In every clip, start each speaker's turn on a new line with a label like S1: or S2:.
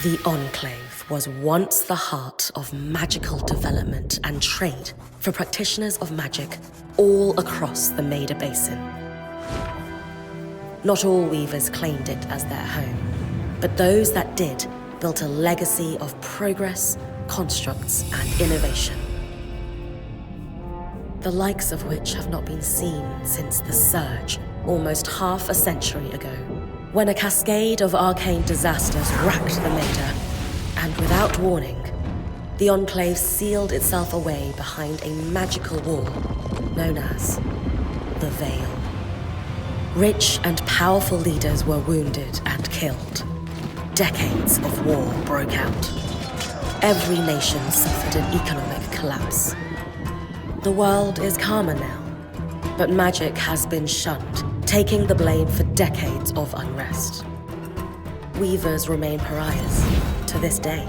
S1: The Enclave was once the heart of magical development and trade for practitioners of magic all across the Maida Basin. Not all weavers claimed it as their home, but those that did built a legacy of progress, constructs, and innovation. The likes of which have not been seen since the Surge, almost half a century ago, when a cascade of arcane disasters racked the Maida, and without warning, the Enclave sealed itself away behind a magical wall known as the Veil. Rich and powerful leaders were wounded and killed. Decades of war broke out. Every nation suffered an economic collapse. The world is calmer now, but magic has been shunned, taking the blame for decades of unrest. Weavers remain pariahs to this day.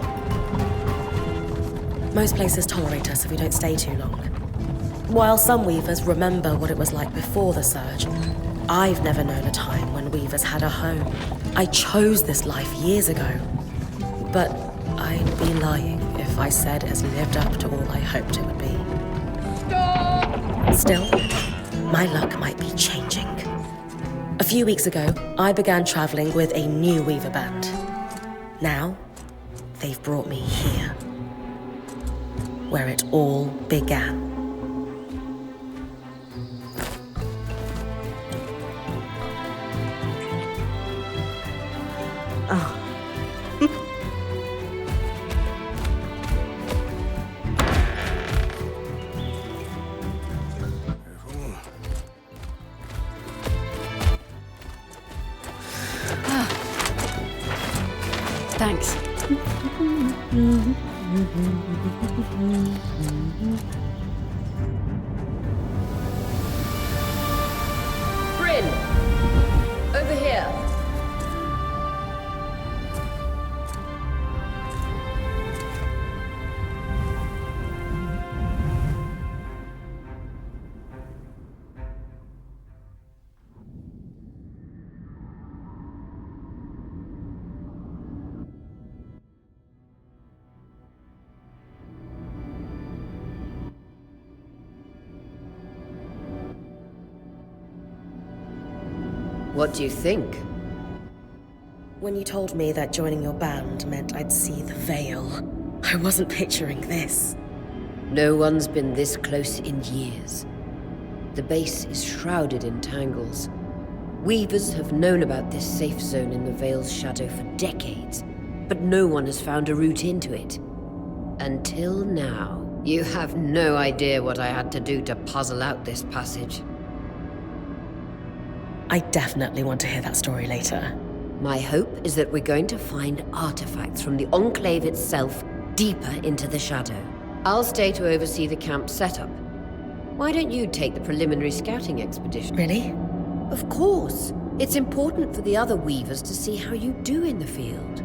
S1: Most places tolerate us if we don't stay too long. While some weavers remember what it was like before the Surge, I've never known a time when weavers had a home. I chose this life years ago, but I'd be lying if I said it's lived up to all I hoped it would be. Stop! Still, my luck might be changing. A few weeks ago, I began traveling with a new weaver band. Now, they've brought me here, where it all began.
S2: Oh.
S3: Thanks.
S4: Bryn! Over here. What do you think?
S1: When you told me that joining your band meant I'd see the Veil, I wasn't picturing this.
S4: No one's been this close in years. The base is shrouded in tangles. Weavers have known about this safe zone in the Veil's shadow for decades, but no one has found a route into it. Until now. You have no idea what I had to do to puzzle out this passage.
S1: I definitely want to hear that story later.
S4: My hope is that we're going to find artifacts from the Enclave itself deeper into the shadow. I'll stay to oversee the camp setup. Why don't you take the preliminary scouting expedition?
S1: Really?
S4: Of course. It's important for the other weavers to see how you do in the field.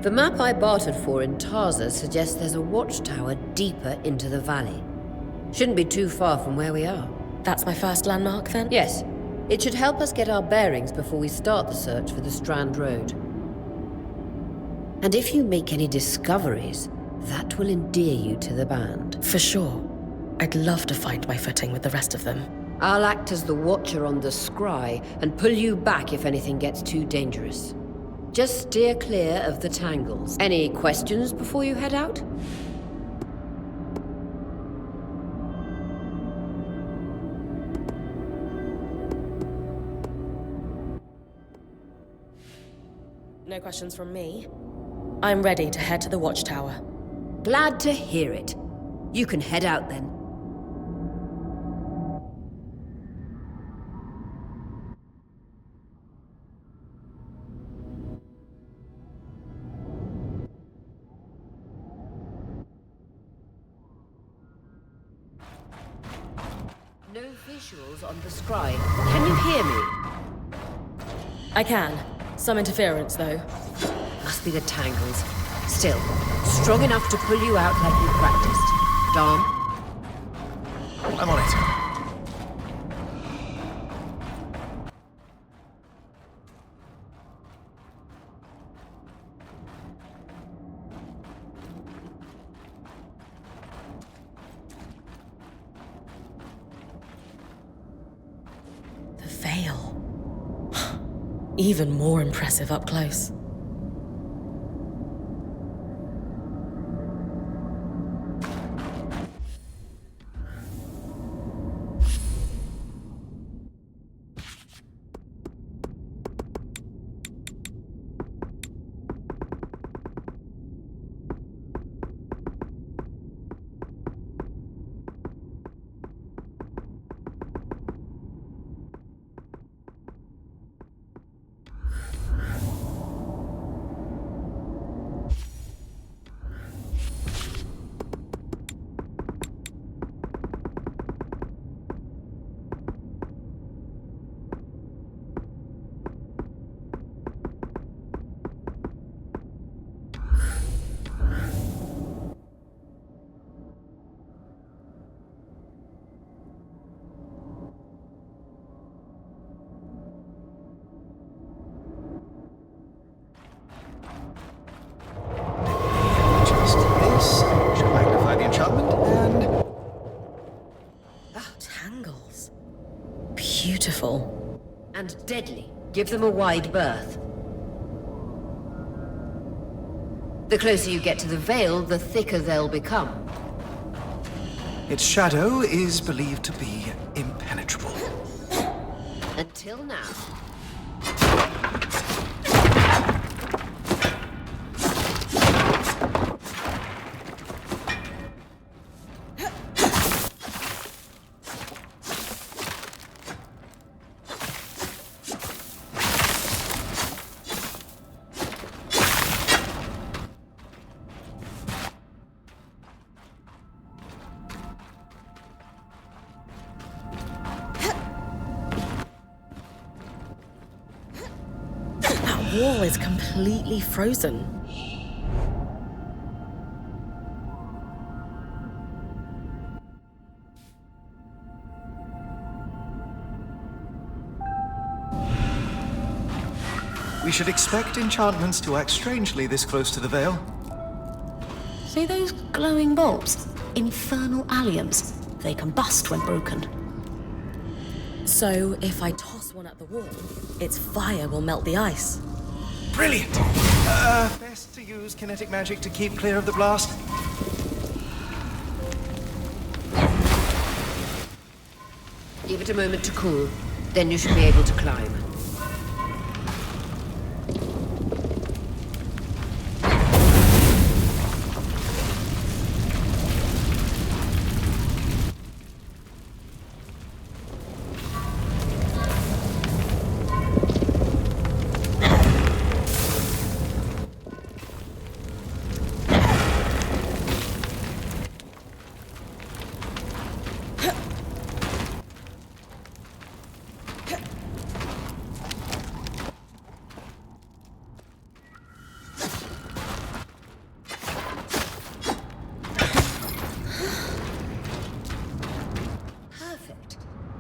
S4: The map I bartered for in Tarza suggests there's a watchtower deeper into the valley. Shouldn't be too far from where we are.
S1: That's my first landmark, then?
S4: Yes. It should help us get our bearings before we start the search for the Strand Road. And if you make any discoveries, that will endear you to the band.
S1: For sure. I'd love to find my footing with the rest of them.
S4: I'll act as the watcher on the scry and pull you back if anything gets too dangerous. Just steer clear of the tangles. Any questions before you head out?
S1: No questions from me. I'm ready to head to the watchtower.
S4: Glad to hear it. You can head out then. No visuals on the scry. Can you hear me?
S1: I can. Some interference, though.
S4: Must be the tangles. Still, strong enough to pull you out like you practiced. Dom?
S5: I'm on it.
S1: veil. Even more impressive up close. Beautiful.
S4: And deadly. Give them a wide berth. The closer you get to the veil, the thicker they'll become.
S2: Its shadow is believed to be impenetrable.
S4: Until now.
S1: The wall is completely frozen.
S2: We should expect enchantments to act strangely this close to the veil.
S3: See those glowing bulbs? Infernal alliums. They combust when broken.
S1: So, if I toss one at the wall, its fire will melt the ice.
S2: Brilliant! Best to use kinetic magic to keep clear of the blast.
S4: Give it a moment to cool. Then you should be able to climb.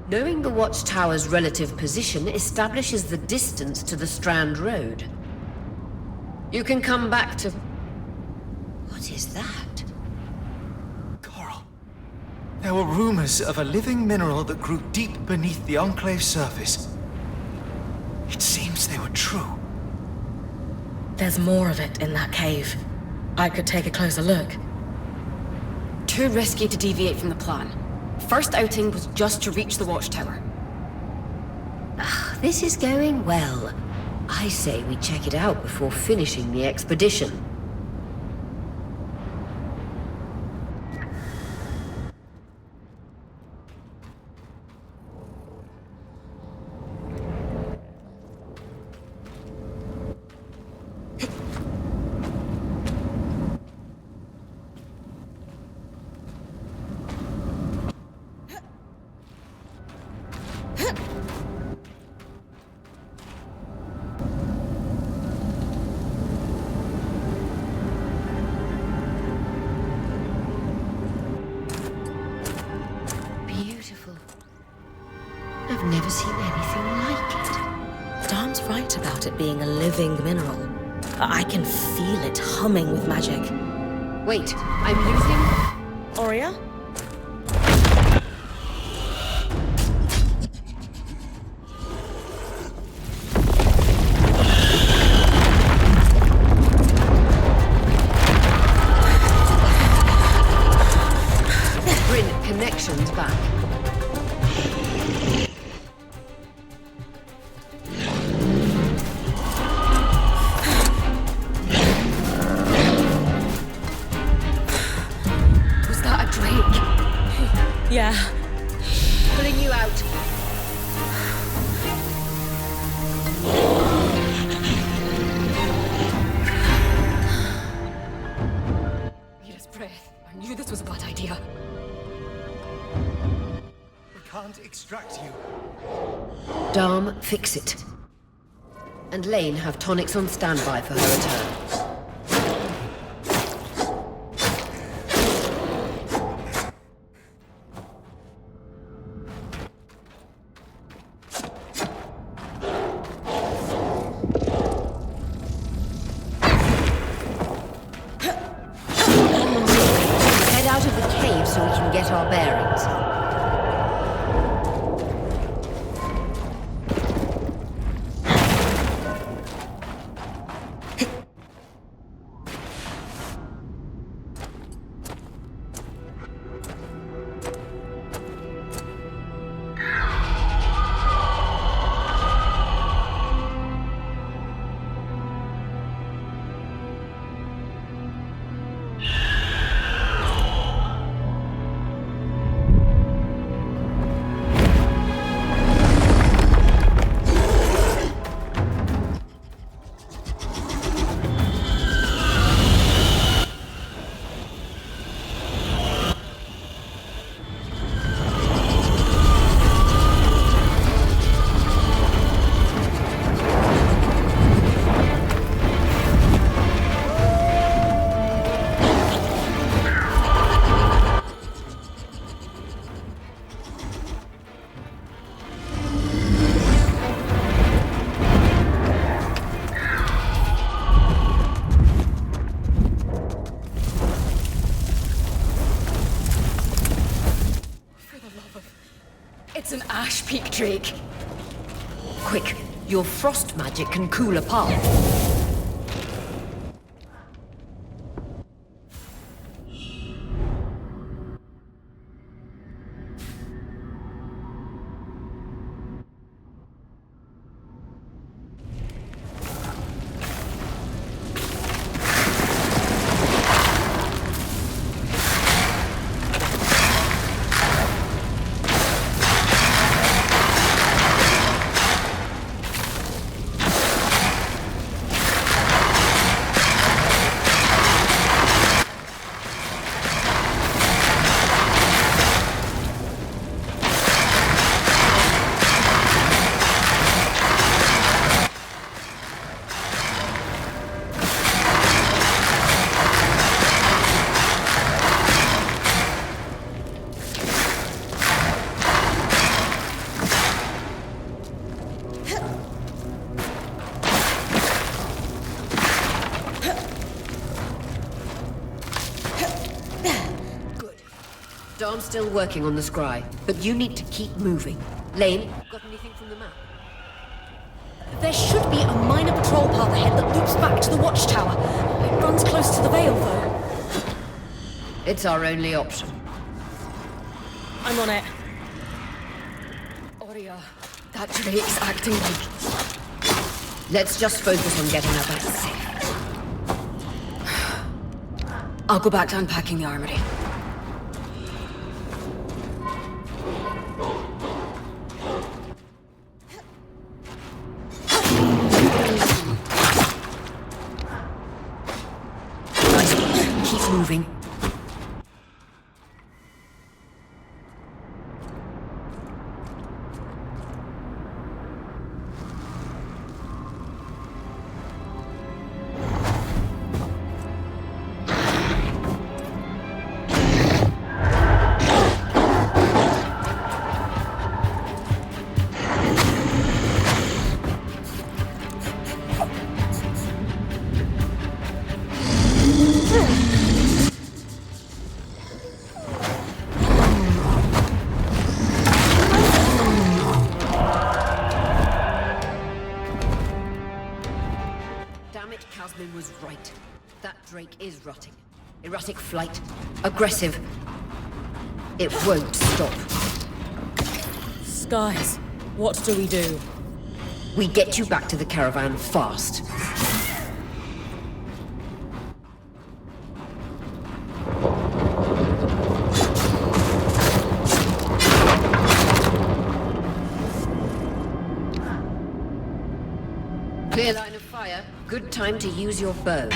S4: Knowing the watchtower's relative position establishes the distance to the Strand Road. You can come back to... What is that?
S2: Coral. There were rumors of a living mineral that grew deep beneath the Enclave's surface. It seems they were true.
S1: There's more of it in that cave. I could take a closer look.
S3: Too risky to deviate from the plan. First outing was just to reach the watchtower.
S4: This is going well. I say we check it out before finishing the expedition. I've never seen anything like it.
S1: Dan's right about it being a living mineral. I can feel it humming with magic.
S4: Wait, I'm losing...
S1: Aurea?
S2: extract you.
S4: Darm, fix it. And Lane have tonics on standby for her return. Head out of the cave so we can get our bearings.
S1: It's an ash peak drake.
S4: Quick, your frost magic can cool a path. I'm still working on the scry, but you need to keep moving. Lane, got anything from the map?
S3: There should be a minor patrol path ahead that loops back to the watchtower. It runs close to the Vale, though.
S4: It's our only option.
S1: I'm on it. Oria, that drake's acting like...
S4: Let's just focus on getting her back safe.
S1: I'll go back to unpacking the armory.
S4: Keep moving. Was right. That drake is rotting. Erratic flight. Aggressive. It won't stop.
S1: Skies, what do we do?
S4: We get you back to the caravan fast. Clear line of fire. Good time to use your bow.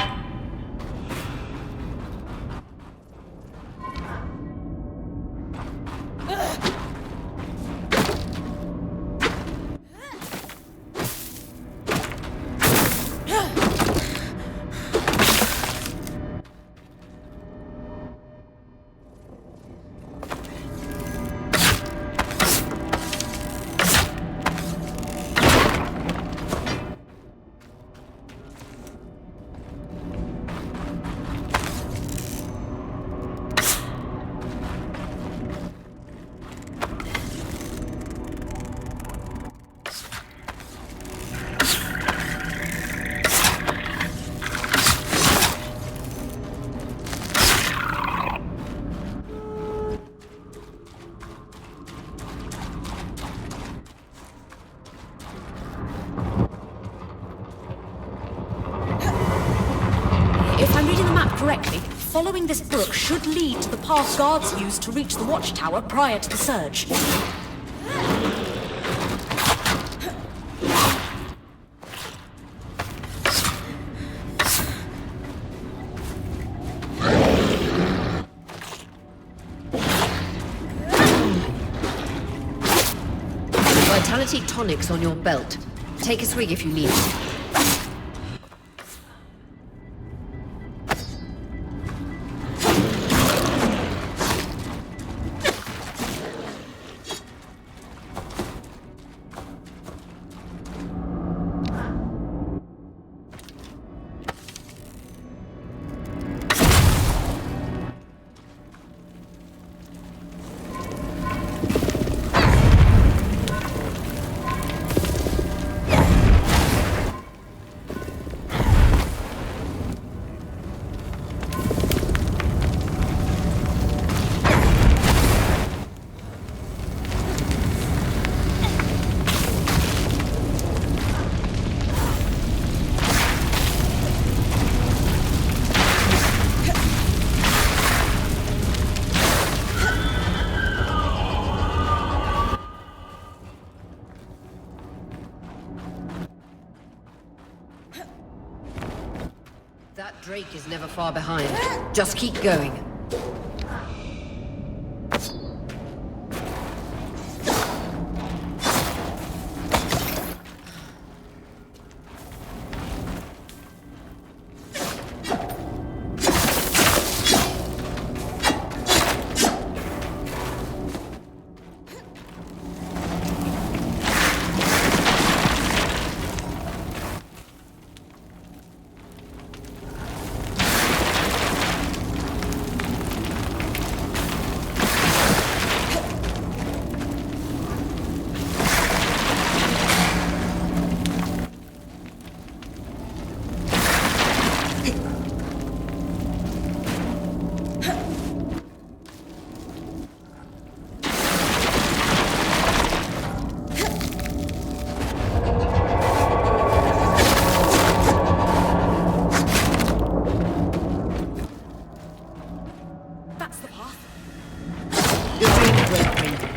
S3: If I'm reading the map correctly, following this brook should lead to the path guards used to reach the watchtower prior to the surge.
S4: Vitality tonics on your belt. Take a swig if you need it. That Drake is never far behind. Just keep going.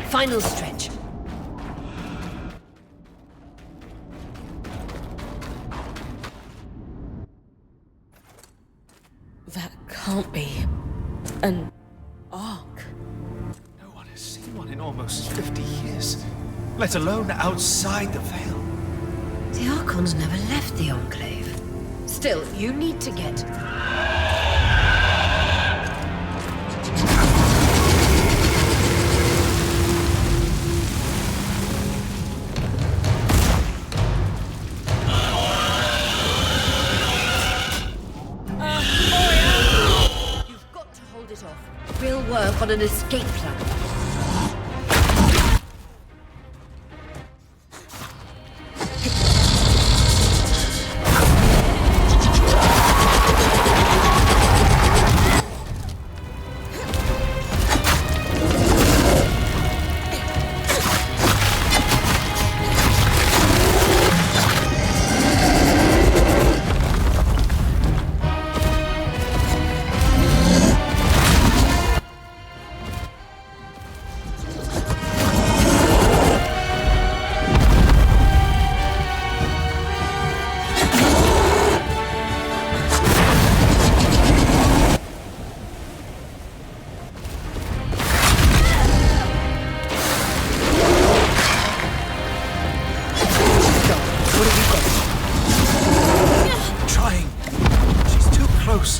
S4: Final stretch.
S1: That can't be an ark.
S2: No one has seen one in almost 50 years, let alone outside the Veil.
S4: The Archons never left the Enclave. Still, you need to get... We'll work on an escape plan.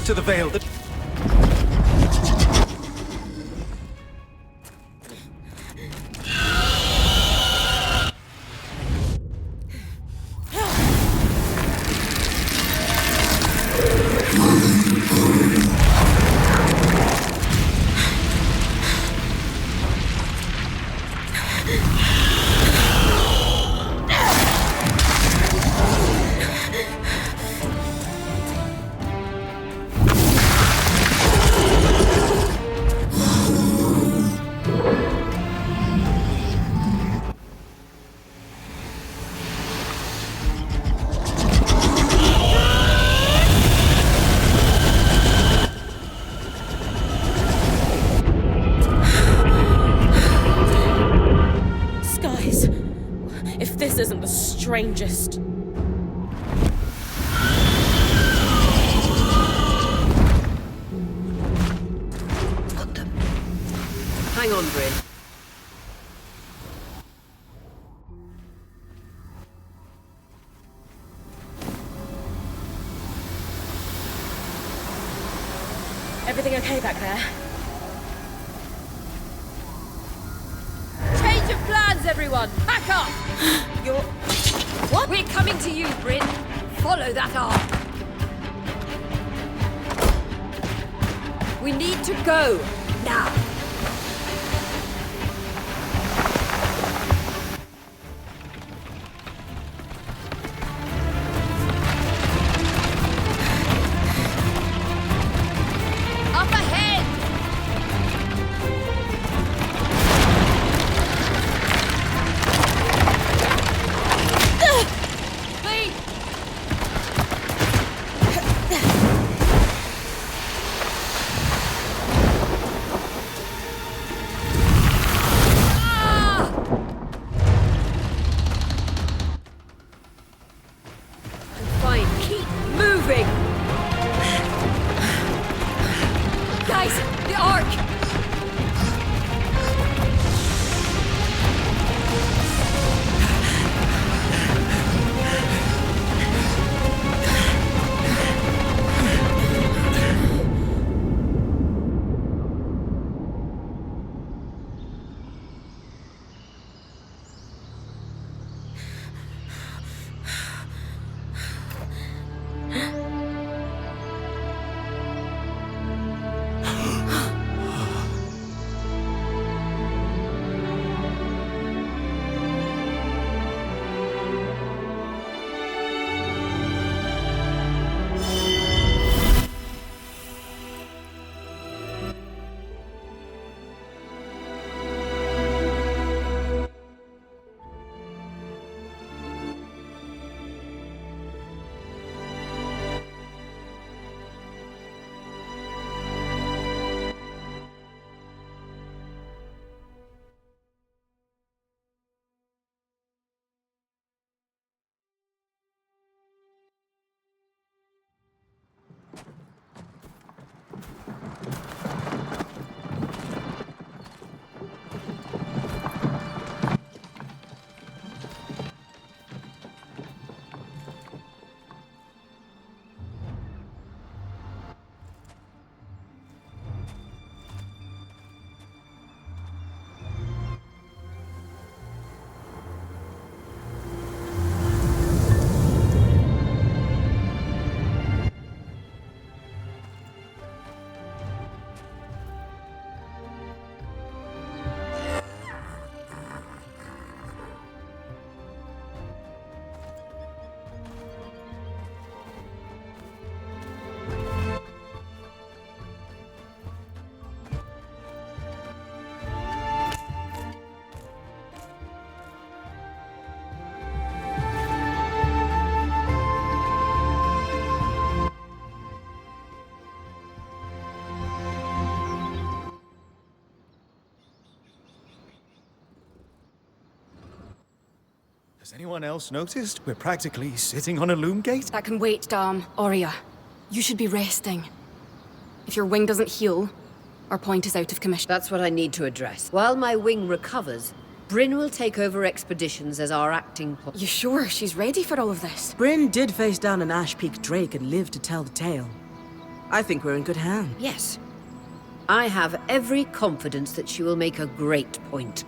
S2: To the Veil that...
S1: strangest.
S4: Got them. Hang on, Bryn.
S1: Everything okay back there?
S5: Change of plans, everyone! Pack up!
S1: You're... What?
S5: We're coming to you, Bryn. Follow that arc. We need to go. Now. Up ahead! Please! I'm fine. Keep moving! Guys, the arc!
S2: Has anyone else noticed? We're practically sitting on a loom gate.
S3: That can wait, Dam. Aurea, you should be resting. If your wing doesn't heal, our point is out of commission.
S4: That's what I need to address. While my wing recovers, Bryn will take over expeditions as our acting point.
S3: You sure she's ready for all of this?
S6: Bryn did face down an Ash Peak Drake and lived to tell the tale. I think we're in good hands.
S4: Yes. I have every confidence that she will make a great point.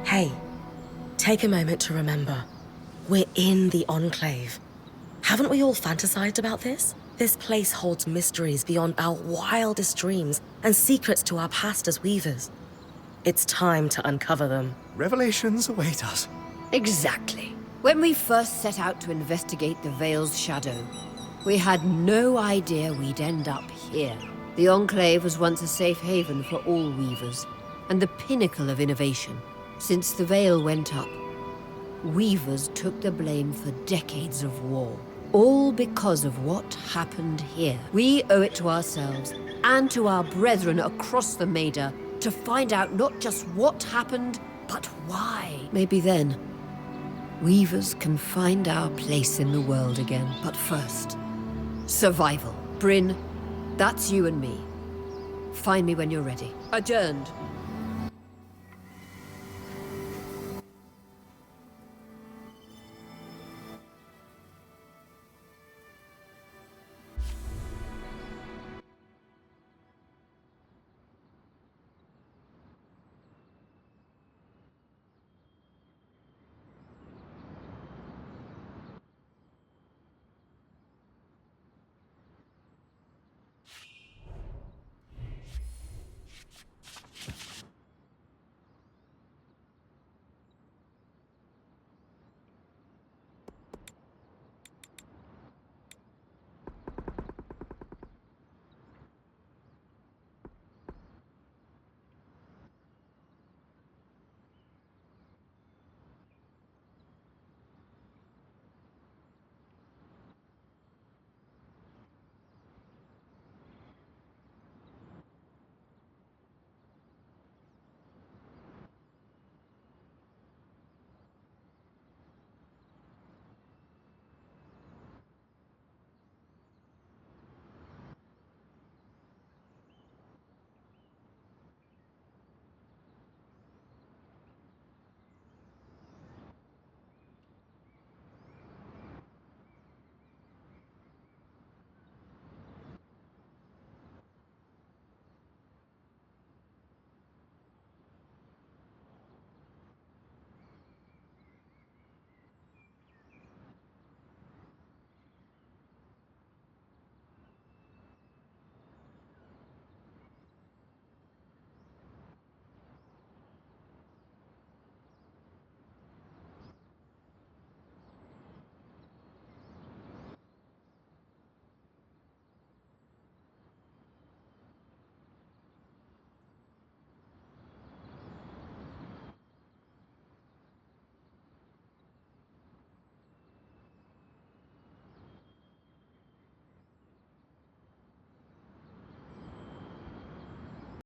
S1: Hey, take a moment to remember. We're in the Enclave. Haven't we all fantasized about this? This place holds mysteries beyond our wildest dreams and secrets to our past as weavers. It's time to uncover them.
S2: Revelations await us.
S4: Exactly. When we first set out to investigate the Veil's shadow, we had no idea we'd end up here. The Enclave was once a safe haven for all weavers, and the pinnacle of innovation. Since the veil went up, weavers took the blame for decades of war. All because of what happened here. We owe it to ourselves and to our brethren across the Maida to find out not just what happened, but why. Maybe then, weavers can find our place in the world again. But first, survival. Bryn, that's you and me. Find me when you're ready. Adjourned.